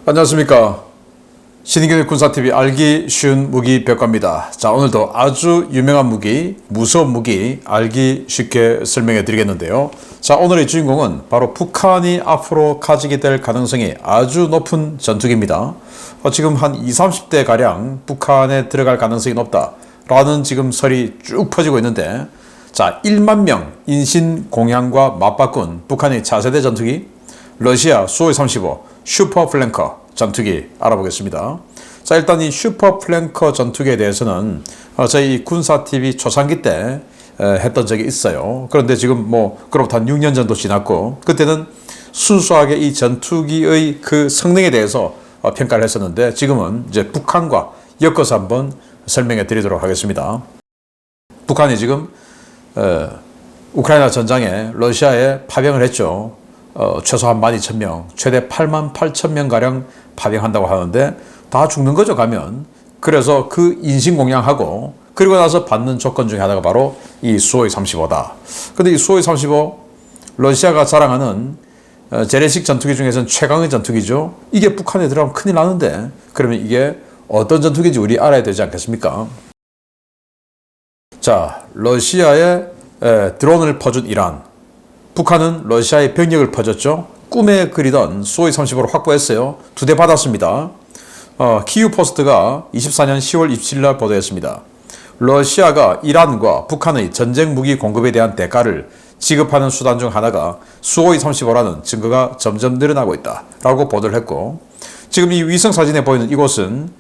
안녕하십니까. 신인균의 군사TV 알기 쉬운 무기 백과입니다. 자, 오늘도 아주 유명한 무기, 무서운 무기 알기 쉽게 설명해 드리겠는데요. 자, 오늘의 주인공은 바로 북한이 앞으로 가지게 될 가능성이 아주 높은 전투기입니다. 지금 한 20, 30대 가량 북한에 들어갈 가능성이 높다라는 지금 설이 쭉 퍼지고 있는데, 자, 1만 명 인신 공양과 맞바꾼 북한의 차세대 전투기 러시아 수호이 35 슈퍼 플랭커 전투기 알아보겠습니다. 자, 일단 이 슈퍼 플랭커 전투기에 대해서는 저희 군사TV 초창기 때 했던 적이 있어요. 그런데 지금 그로부터 한 6년 정도 지났고, 그때는 순수하게 이 전투기의 그 성능에 대해서 평가를 했었는데, 지금은 이제 북한과 엮어서 한번 설명해 드리도록 하겠습니다. 북한이 지금 우크라이나 전장에 러시아에 파병을 했죠. 최소한 12,000명, 최대 88,000명가량 파병한다고 하는데 다 죽는 거죠, 가면. 그래서 그 인신공양하고 그리고 나서 받는 조건 중에 하나가 바로 이 수호이 35다. 근데 이 수호이 35, 러시아가 자랑하는 재래식 전투기 중에서는 최강의 전투기죠. 이게 북한에 들어가면 큰일 나는데, 그러면 이게 어떤 전투기인지 우리 알아야 되지 않겠습니까? 자, 러시아에 드론을 퍼준 이란, 북한은 러시아의 병력을 퍼줬죠. 꿈에 그리던 수호이 35를 확보했어요. 2대 받았습니다. 키우 포스트가 24년 10월 27일 날 보도했습니다. 러시아가 이란과 북한의 전쟁 무기 공급에 대한 대가를 지급하는 수단 중 하나가 수호이 35라는 증거가 점점 늘어나고 있다 라고 보도를 했고, 지금 이 위성 사진에 보이는 이곳은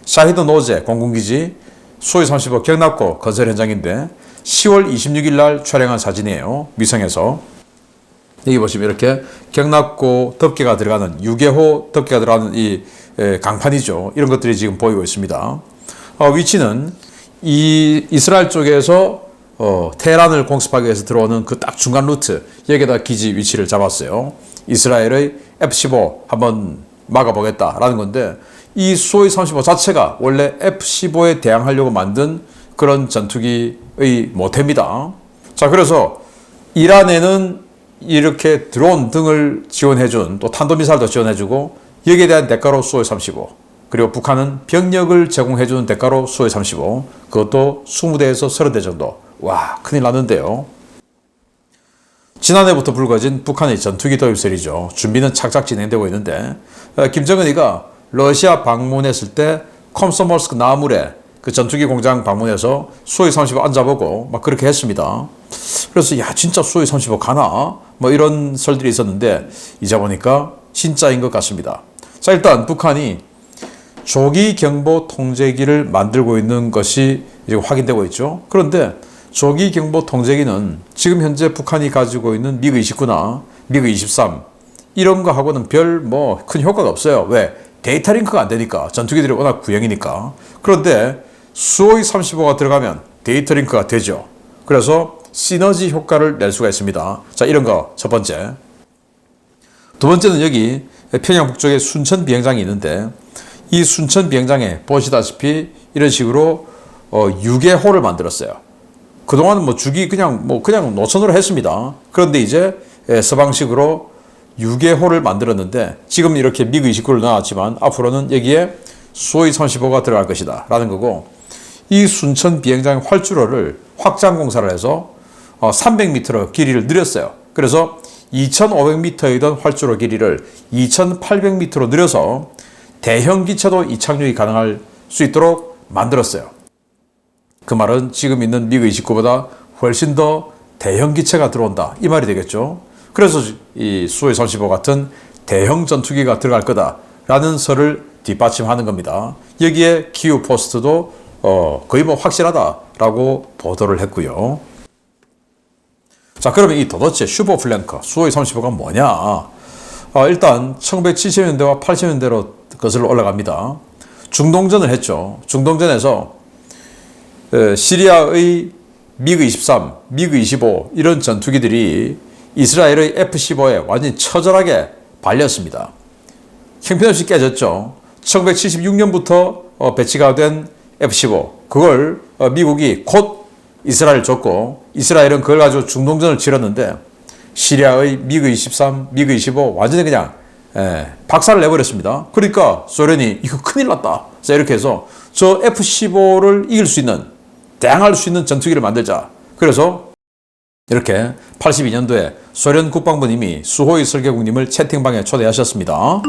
샤히드 노제 공군기지 수호이 35 경납고 건설 현장인데 10월 26일 날 촬영한 사진이에요. 위성에서. 여기 보시면 이렇게 경납고 덮개가 들어가는, 유개호 덮개가 들어가는 이 강판이죠. 이런 것들이 지금 보이고 있습니다. 위치는 이 이스라엘 쪽에서 테헤란을 공습하기 위해서 들어오는 그 딱 중간 루트, 여기에다 기지 위치를 잡았어요. 이스라엘의 F-15 한번 막아보겠다라는 건데, 이 수호이 35 자체가 원래 F-15에 대항하려고 만든 그런 전투기의 모태입니다. 자, 그래서 이란에는 이렇게 드론 등을 지원해준, 또 탄도미사일도 지원해주고, 여기에 대한 대가로 수호이 35, 그리고 북한은 병력을 제공해주는 대가로 수호이 35, 그것도 20대에서 30대 정도. 와, 큰일 났는데요. 지난해부터 불거진 북한의 전투기 도입설이죠. 준비는 착착 진행되고 있는데, 김정은이가 러시아 방문했을 때 콤소몰스크 나무레 그 전투기 공장 방문해서 수호이 35 앉아보고 막 그렇게 했습니다. 그래서 야, 진짜 수호이 35 가나? 이런 설들이 있었는데, 이제 보니까 진짜인 것 같습니다. 자, 일단 북한이 조기 경보 통제기를 만들고 있는 것이 이제 확인되고 있죠. 그런데 조기 경보 통제기는 지금 현재 북한이 가지고 있는 미그 29나 미그 23 이런 거하고는 별 큰 효과가 없어요. 왜? 데이터 링크가 안 되니까. 전투기들이 워낙 구형이니까. 그런데 수호이 35가 들어가면 데이터 링크가 되죠. 그래서 시너지 효과를 낼 수가 있습니다. 자, 이런 거 첫 번째. 두 번째는 여기 평양 북쪽에 순천 비행장이 있는데, 이 순천 비행장에 보시다시피 이런 식으로 유개호를 만들었어요. 그동안은 주기 그냥 노천으로 했습니다. 그런데 이제 서방식으로 유개호를 만들었는데, 지금 이렇게 미그 29를 넣었지만 앞으로는 여기에 수호이 35가 들어갈 것이다 라는 거고, 이 순천 비행장 활주로를 확장 공사를 해서 300m로 길이를 늘렸어요. 그래서 2,500m이던 활주로 길이를 2,800m로 늘려서 대형 기체도 이착륙이 가능할 수 있도록 만들었어요. 그 말은 지금 있는 미그 29보다 훨씬 더 대형 기체가 들어온다, 이 말이 되겠죠. 그래서 이 수호이 35 같은 대형 전투기가 들어갈 거다라는 설을 뒷받침하는 겁니다. 여기에 키우 포스트도 거의 확실하다라고 보도를 했고요. 자, 그러면 이 도대체 슈퍼 플랭커 수호이 35가 뭐냐? 일단 1970년대와 80년대로 거슬러 올라갑니다. 중동전을 했죠. 중동전에서 시리아의 미그 23, 미그 25 이런 전투기들이 이스라엘의 F-15에 완전히 처절하게 발렸습니다. 형편없이 깨졌죠. 1976년부터 배치가 된 F-15, 그걸 미국이 곧 이스라엘 줬고, 이스라엘은 그걸 가지고 중동전을 치렀는데, 시리아의 미그 23, 미그 25 완전히 그냥 박살을 내버렸습니다. 그러니까 소련이 이거 큰일 났다. 자, 이렇게 해서 저 F-15를 이길 수 있는, 대항할 수 있는 전투기를 만들자. 그래서 이렇게 82년도에 소련 국방부님이 수호이 설계국님을 채팅방에 초대하셨습니다.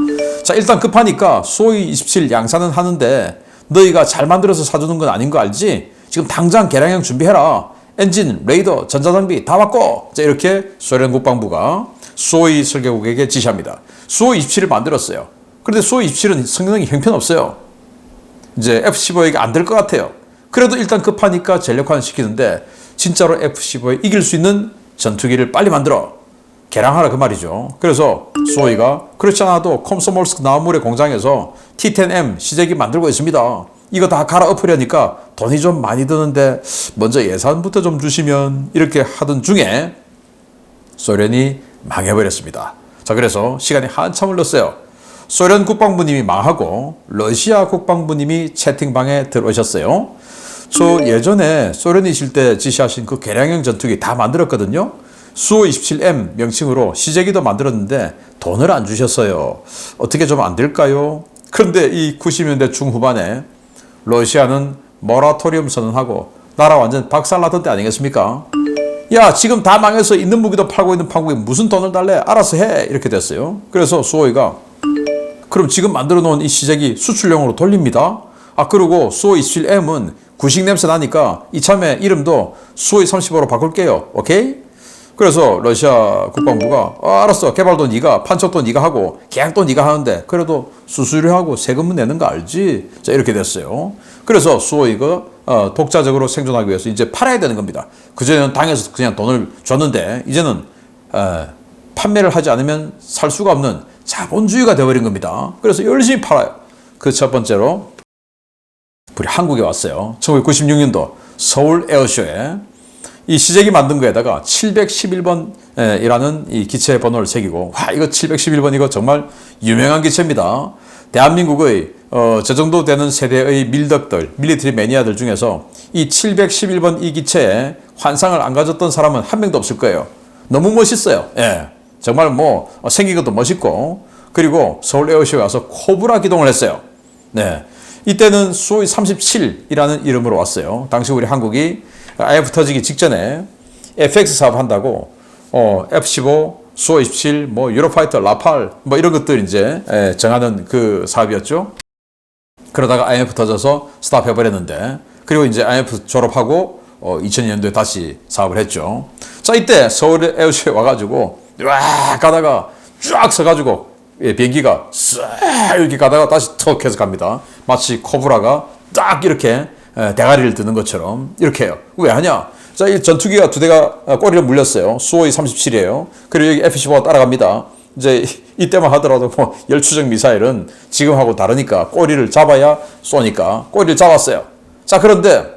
자, 일단 급하니까 수호이 27 양산은 하는데 너희가 잘 만들어서 사주는 건 아닌 거 알지? 지금 당장 개량형 준비해라. 엔진, 레이더, 전자장비 다 바꿔. 자, 이렇게 소련 국방부가 수호이 설계국에게 지시합니다. 수호이 27을 만들었어요. 그런데 수호이 27은 성능이 형편없어요. 이제 F-15에게 안 될 것 같아요. 그래도 일단 급하니까 전력화는 시키는데 진짜로 F-15에 이길 수 있는 전투기를 빨리 만들어. 개량하라 그 말이죠. 그래서 수호이가 그렇지 않아도 콤소몰스크 나무의 공장에서 T-10M 시제기 만들고 있습니다. 이거 다 갈아엎으려니까 돈이 좀 많이 드는데 먼저 예산부터 좀 주시면, 이렇게 하던 중에 소련이 망해버렸습니다. 자, 그래서 시간이 한참 흘렀어요. 소련 국방부님이 망하고 러시아 국방부님이 채팅방에 들어오셨어요. 저 예전에 소련이 있을 때 지시하신 그 개량형 전투기 다 만들었거든요. 수호27M 명칭으로 시제기도 만들었는데 돈을 안 주셨어요. 어떻게 좀 안 될까요? 그런데 이 90년대 중후반에 러시아는 모라토리엄 선언하고 나라 완전 박살났던 때 아니겠습니까? 야, 지금 다 망해서 있는 무기도 팔고 있는 판국에 무슨 돈을 달래? 알아서 해. 이렇게 됐어요. 그래서 수호이가 그럼 지금 만들어 놓은 이 시제기 수출용으로 돌립니다. 아, 그리고 수호이 27M은 구식 냄새 나니까 이참에 이름도 수호이 35로 바꿀게요. 오케이? 그래서 러시아 국방부가 알았어. 개발도 네가, 판촉도 네가 하고 계약도 네가 하는데 그래도 수수료하고 세금은 내는 거 알지? 자, 이렇게 됐어요. 그래서 수호이가 독자적으로 생존하기 위해서 이제 팔아야 되는 겁니다. 그전에는 당에서 그냥 돈을 줬는데 이제는 판매를 하지 않으면 살 수가 없는 자본주의가 되어버린 겁니다. 그래서 열심히 팔아요. 그 첫 번째로 우리 한국에 왔어요. 1996년도 서울 에어쇼에 이 시제기 만든 거에다가 711번이라는 이 기체 번호를 새기고, 와, 이거 711번 이거 정말 유명한 기체입니다. 대한민국의 저 정도 되는 세대의 밀덕들, 밀리터리 매니아들 중에서 이 711번 이 기체에 환상을 안 가졌던 사람은 한 명도 없을 거예요. 너무 멋있어요. 예, 정말 뭐 생긴 것도 멋있고, 그리고 서울 에어쇼에 와서 코브라 기동을 했어요. 네, 이때는 수호이 37이라는 이름으로 왔어요. 당시 우리 한국이 IF 터지기 직전에 FX 사업 한다고 F-15, 수호이 27, 뭐 유로파이터, 라팔 뭐 이런 것들 이제 정하는 그 사업이었죠. 그러다가 IMF 터져서 스탑해버렸는데, 그리고 이제 IMF 졸업하고 2000년도에 다시 사업을 했죠. 자, 이때 서울 에어쇼에 와가지고 와 가다가 쫙 서가지고 비행기가 싹 이렇게 가다가 다시 턱 해서 갑니다. 마치 코브라가 딱 이렇게 대가리를 드는 것처럼 이렇게 해요. 왜 하냐? 자, 이 전투기가 두 대가 꼬리를 물렸어요. 수호이 37이에요. 그리고 여기 F-15가 따라갑니다. 이제 이때만 하더라도 뭐 열추적 미사일은 지금하고 다르니까 꼬리를 잡아야 쏘니까 꼬리를 잡았어요. 자, 그런데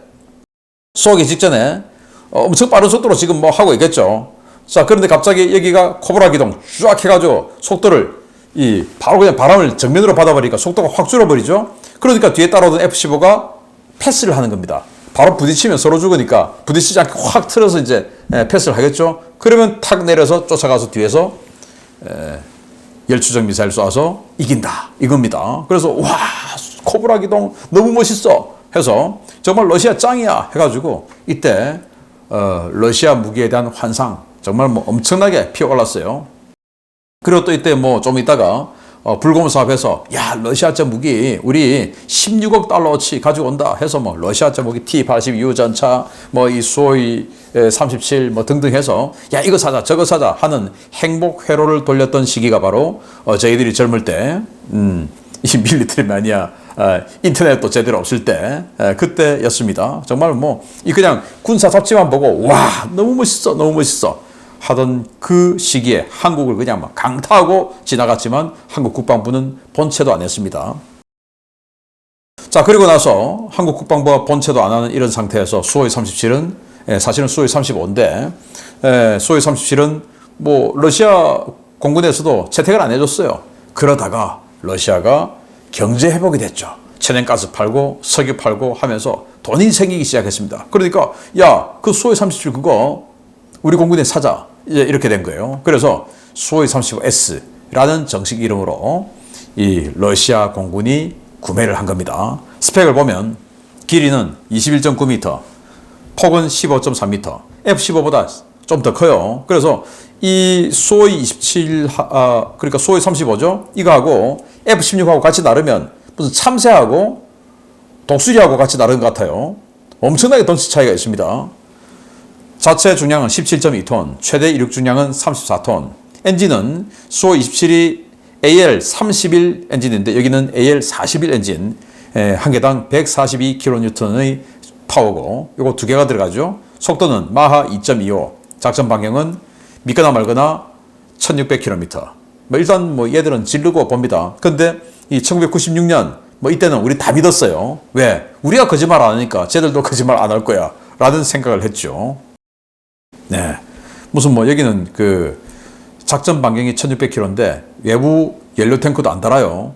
쏘기 직전에 엄청 빠른 속도로 지금 뭐 하고 있겠죠. 자, 그런데 갑자기 여기가 코브라 기동 쫙 해가지고 속도를 바로 그냥 바람을 정면으로 받아버리니까 속도가 확 줄어버리죠. 그러니까 뒤에 따라오던 F-15가 패스를 하는 겁니다. 바로 부딪히면 서로 죽으니까 부딪히지 않게 확 틀어서 이제 패스를 하겠죠. 그러면 탁 내려서 쫓아가서 뒤에서 열추적 미사일 쏴서 이긴다 이겁니다. 그래서 와, 코브라 기동 너무 멋있어 해서 정말 러시아 짱이야 해가지고 이때 러시아 무기에 대한 환상 정말 뭐 엄청나게 피어올랐어요. 그리고 또 이때 뭐 좀 있다가 불곰 사업해서 야, 러시아제 무기 우리 16억 달러어치 가지고 온다 해서 뭐 러시아제 무기 T-82 전차 뭐 이 수호이 37 뭐 등등 해서 야, 이거 사자 저거 사자 하는 행복 회로를 돌렸던 시기가 바로 저희들이 젊을 때 이 밀리터리 매니아 인터넷도 제대로 없을 때 그때였습니다. 정말 뭐 이 그냥 군사 잡지만 보고 와, 너무 멋있어 너무 멋있어 하던 그 시기에 한국을 그냥 막 강타하고 지나갔지만 한국 국방부는 본체도 안 했습니다. 자, 그리고 나서 한국 국방부가 본체도 안 하는 이런 상태에서 수호이 37은 사실은 수호이 35인데 수호이 37은 뭐 러시아 공군에서도 채택을 안 해줬어요. 그러다가 러시아가 경제 회복이 됐죠. 천연가스 팔고 석유 팔고 하면서 돈이 생기기 시작했습니다. 그러니까 야, 그 수호이 37 그거 우리 공군에 사자. 이제 이렇게 된 거예요. 그래서 수호이 35S 라는 정식 이름으로 이 러시아 공군이 구매를 한 겁니다. 스펙을 보면 길이는 21.9m, 폭은 15.3m, F-15보다 좀 더 커요. 그래서 이 수호이 27, 그러니까 수호이 35죠. 이거하고 F-16하고 같이 나르면 무슨 참새하고 독수리하고 같이 나르는 것 같아요. 엄청나게 덩치 차이가 있습니다. 자체 중량은 17.2톤, 최대 이륙 중량은 34톤. 엔진은 수호이 27이 AL31 엔진인데 여기는 AL41 엔진. 한 개당 142kN의 파워고 요거 두 개가 들어가죠. 속도는 마하 2.25, 작전 반경은 믿거나 말거나 1600km. 일단 얘들은 지르고 봅니다. 근데 이 1996년 이때는 우리 다 믿었어요. 왜? 우리가 거짓말 안 하니까 쟤들도 거짓말 안 할 거야 라는 생각을 했죠. 네. 무슨 여기는 그 작전 반경이 1600km인데 외부 연료 탱크도 안 달아요.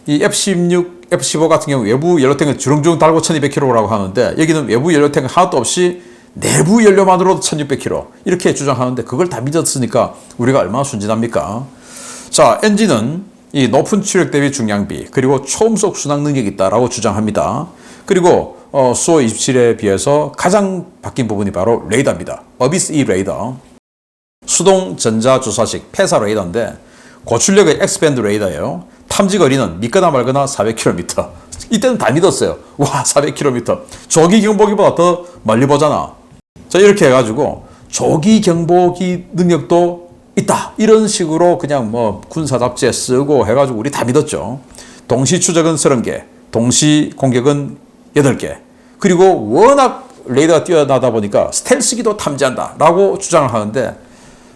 이 F-16, F-15 같은 경우 외부 연료 탱크 주렁주렁 달고 1200km라고 하는데 여기는 외부 연료 탱크 하나도 없이 내부 연료만으로도 1600km 이렇게 주장하는데 그걸 다 믿었으니까 우리가 얼마나 순진합니까? 자, 엔진은 이 높은 추력 대비 중량비 그리고 초음속 순항 능력이 있다라고 주장합니다. 그리고 수호 27에 비해서 가장 바뀐 부분이 바로 레이더입니다. 어비스 E 레이더. 수동 전자 주사식 패사 레이더인데 고출력의 X밴드 레이더예요. 탐지 거리는 믿거나 말거나 400km. 이때는 다 믿었어요. 와, 400km. 조기 경보기보다 더 멀리 보잖아. 자, 이렇게 해가지고 조기 경보기 능력도 있다. 이런 식으로 그냥 군사 잡지에 쓰고 해가지고 우리 다 믿었죠. 동시 추적은 30개, 동시 공격은 8개. 그리고 워낙 레이더가 뛰어나다 보니까 스텔스기도 탐지한다. 라고 주장을 하는데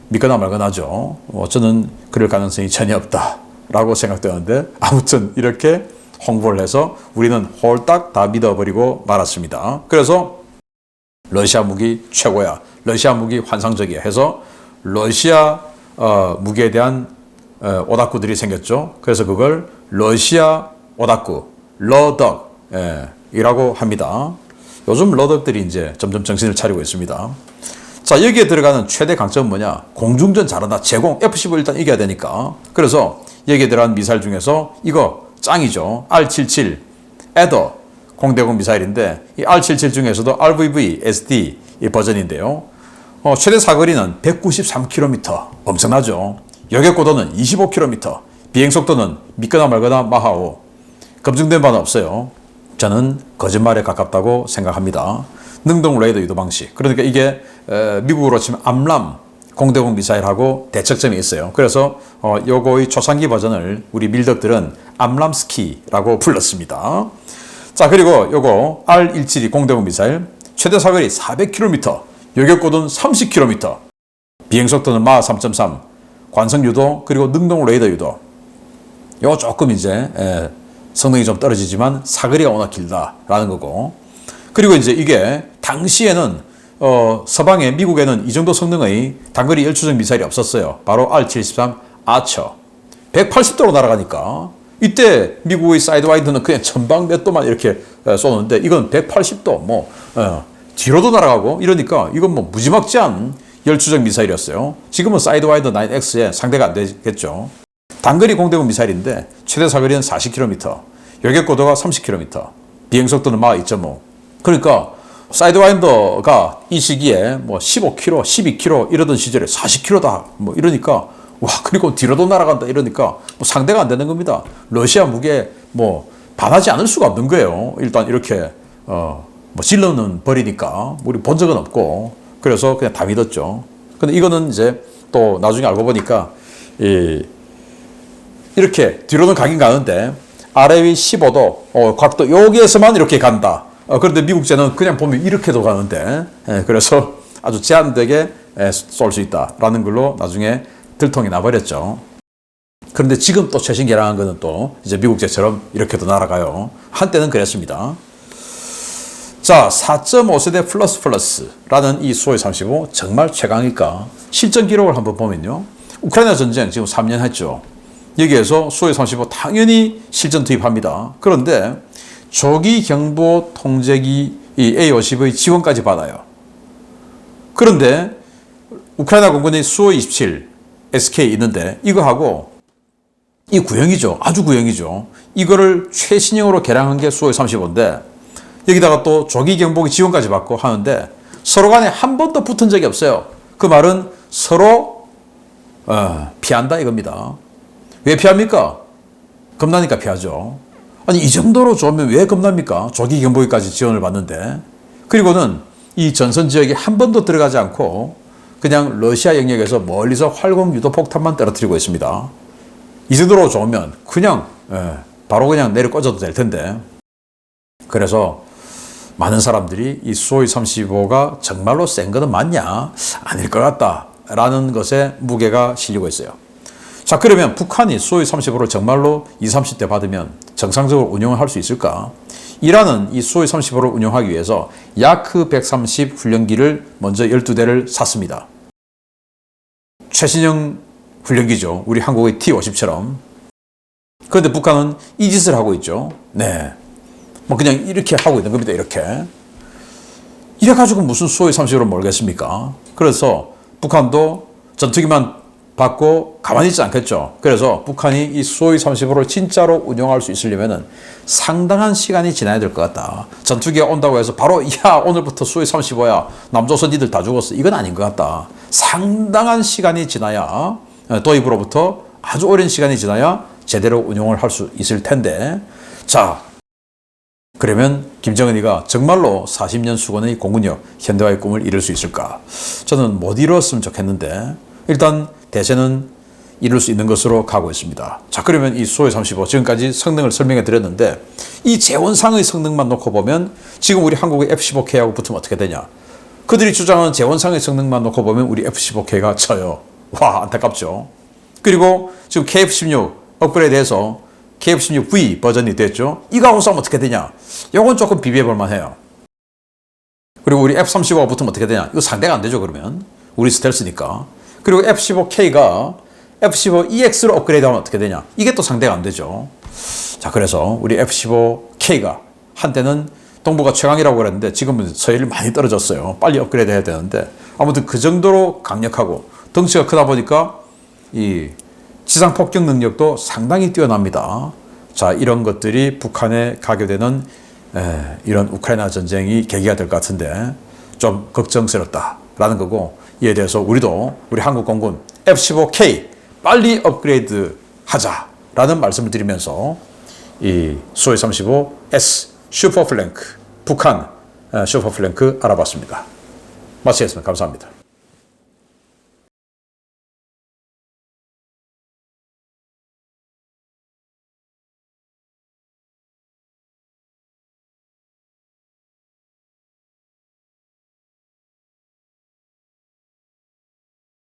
믿거나 말거나죠. 저는 그럴 가능성이 전혀 없다. 라고 생각되었는데 아무튼 이렇게 홍보를 해서 우리는 홀딱 다 믿어버리고 말았습니다. 그래서 러시아 무기 최고야. 러시아 무기 환상적이야 해서 러시아 무기에 대한 오다쿠들이 생겼죠. 그래서 그걸 러시아 오다쿠, 러덕 이라고 합니다. 요즘 러덕들이 이제 점점 정신을 차리고 있습니다. 자, 여기에 들어가는 최대 강점은 뭐냐? 공중전 잘한다. 제공, F-15 일단 이겨야 되니까. 그래서 여기에 들어간 미사일 중에서 이거 짱이죠. R-77 에더 공대공 미사일인데 이 R-77 중에서도 RVV SD 이 버전인데요. 최대 사거리는 193km. 엄청나죠. 여객고도는 25km. 비행속도는 믿거나 말거나 마하 5. 검증된 바는 없어요. 저는 거짓말에 가깝다고 생각합니다. 능동 레이더 유도 방식. 그러니까 이게 미국으로 치면 암람 공대공 미사일하고 대척점이 있어요. 그래서 요거의 초창기 버전을 우리 밀덕들은 암람스키라고 불렀습니다. 자, 그리고 요거 R-172 공대공 미사일 최대 사거리 400km, 요격고도는 30km, 비행속도는 마하 3.3, 관성 유도 그리고 능동 레이더 유도. 요거 조금 이제 성능이 좀 떨어지지만 사거리가 워낙 길다라는 거고. 그리고 이제 이게 당시에는 서방에 미국에는 이 정도 성능의 단거리 열추적 미사일이 없었어요. 바로 R-73 아처. 180도로 날아가니까 이때 미국의 사이드와이드는 그냥 전방 몇 도만 이렇게 쏘는데 이건 180도 뒤로도 날아가고 이러니까 이건 무지막지한 열추적 미사일이었어요. 지금은 사이드와이드 9X에 상대가 안 되겠죠. 단거리 공대공 미사일인데 최대 사거리는 40km, 요격고도가 30km, 비행속도는 마하 2.5. 그러니까 사이드와인더가 이 시기에 15km, 12km 이러던 시절에 40km다 이러니까 와, 그리고 뒤로도 날아간다 이러니까 상대가 안 되는 겁니다. 러시아 무기에 반하지 않을 수가 없는 거예요. 일단 이렇게 질러는 버리니까 우리 본 적은 없고 그래서 그냥 다 믿었죠. 근데 이거는 이제 또 나중에 알고 보니까 이렇게 뒤로는 가긴 가는데 아래 위 15도 각도 여기에서만 이렇게 간다. 그런데 미국제는 그냥 보면 이렇게도 가는데 그래서 아주 제한되게 쏠 수 있다라는 걸로 나중에 들통이 나버렸죠. 그런데 지금 또 최신 개량한 거는 또 이제 미국제처럼 이렇게도 날아가요. 한때는 그랬습니다. 자, 4.5세대 플러스라는 이 수호이 35 정말 최강일까? 실전 기록을 한번 보면요. 우크라이나 전쟁 지금 3년 했죠. 여기에서 수호이 35 당연히 실전 투입합니다. 그런데 조기 경보 통제기 이 A-50의 지원까지 받아요. 그런데 우크라이나 공군의 수호이 27 SK 있는데 이거하고 이 구형이죠. 아주 구형이죠. 이거를 최신형으로 개량한 게 수호의 35인데 여기다가 또 조기 경보기 지원까지 받고 하는데 서로 간에 한 번도 붙은 적이 없어요. 그 말은 서로 피한다 이겁니다. 왜 피합니까? 겁나니까 피하죠. 아니 이 정도로 좋으면 왜 겁납니까? 조기 경보기까지 지원을 받는데. 그리고는 이 전선 지역에 한 번도 들어가지 않고 그냥 러시아 영역에서 멀리서 활공 유도 폭탄만 떨어뜨리고 있습니다. 이 정도로 좋으면 그냥 바로 그냥 내려 꽂아도 될 텐데. 그래서 많은 사람들이 이 수호의 35가 정말로 센 거는 맞냐? 아닐 것 같다 라는 것에 무게가 실리고 있어요. 자, 그러면 북한이 수호의 35를 정말로 20, 30대 받으면 정상적으로 운영을 할 수 있을까? 이란은 이 수호의 35를 운영하기 위해서 야크 130 훈련기를 먼저 12대를 샀습니다. 최신형 훈련기죠. 우리 한국의 T-50처럼. 그런데 북한은 이 짓을 하고 있죠. 네. 뭐 그냥 이렇게 하고 있는 겁니다. 이렇게. 이래가지고 무슨 수호의 30으로 모르겠습니까? 그래서 북한도 전투기만 받고 가만히 있지 않겠죠. 그래서 북한이 이 수호의 30으로 진짜로 운영할 수 있으려면 상당한 시간이 지나야 될 것 같다. 전투기가 온다고 해서 바로 야 오늘부터 수호의 35야. 남조선 니들 다 죽었어. 이건 아닌 것 같다. 상당한 시간이 지나야 도입으로부터 아주 오랜 시간이 지나야 제대로 운용을 할 수 있을 텐데 자 그러면 김정은이가 정말로 40년 수건의 공군력 현대화의 꿈을 이룰 수 있을까? 저는 못 이뤘으면 좋겠는데 일단 대세는 이룰 수 있는 것으로 가고 있습니다. 자 그러면 이 수호의 35 지금까지 성능을 설명해 드렸는데 이 재원상의 성능만 놓고 보면 지금 우리 한국의 F-15K하고 붙으면 어떻게 되냐? 그들이 주장하는 재원상의 성능만 놓고 보면 우리 F-15K가 져요. 와 안타깝죠. 그리고 지금 KF-16 업그레이드해서 KF-16V 버전이 됐죠. 이거하고 싸우면 어떻게 되냐? 요건 조금 비벼볼만 해요. 그리고 우리 F-35가 붙으면 어떻게 되냐? 이거 상대가 안 되죠 그러면. 우리 스텔스니까. 그리고 F-15K가 F-15EX로 업그레이드하면 어떻게 되냐? 이게 또 상대가 안 되죠. 자 그래서 우리 F-15K가 한때는 동부가 최강이라고 그랬는데 지금은 서열이 많이 떨어졌어요. 빨리 업그레이드 해야 되는데 아무튼 그 정도로 강력하고 덩치가 크다 보니까 이 지상 폭격 능력도 상당히 뛰어납니다. 자 이런 것들이 북한에 가게 되는 이런 우크라이나 전쟁이 계기가 될 것 같은데 좀 걱정스럽다라는 거고 이에 대해서 우리도 우리 한국 공군 F-15K 빨리 업그레이드 하자라는 말씀을 드리면서 이 수호의 35S 슈퍼플랭크 북한 슈퍼플랭크 알아봤습니다. 마치겠습니다. 감사합니다.